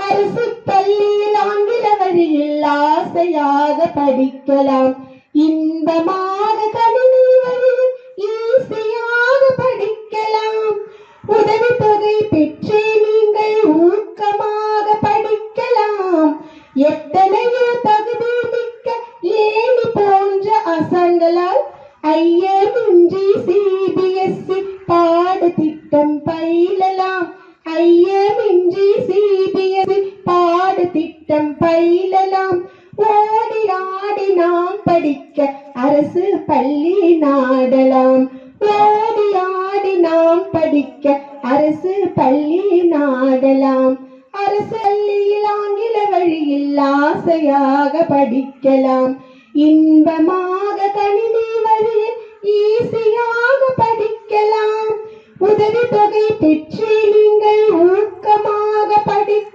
அரசு பள்ளியில் ஆங்கில வழியில் ஆசையாக படிக்கலாம். இன்பமாக கணினி வழியில் ஈஸியாக படிக்கலாம். உதவித்தொகை பெற்றே நீங்கள் ஊக்கமாக படிக்கலாம். எத்தனையோ தகுதி மிக்க ஏணி போன்ற அசங்களால் ஐயமின்றி CBSE பாடத்திட்டம் பயிலலாம். ஐயமின்றி CBSE பாடத்திட்டம் பயிலலாம். ஓடி ஆடி நாம் படிக்க அரசு பள்ளி நாடலாம். ஓடி ஆடி நாம் படிக்க அரசு பள்ளி நாடலாம். அரசு பள்ளியில் ஆங்கில வழியில் ஆசையாக படிக்கலாம். இன்பமாக கணினி வழியில் ஈஸியாக படிக்கலாம். உதவித்தொகை பெற்றே நீங்கள் ஊக்கமாக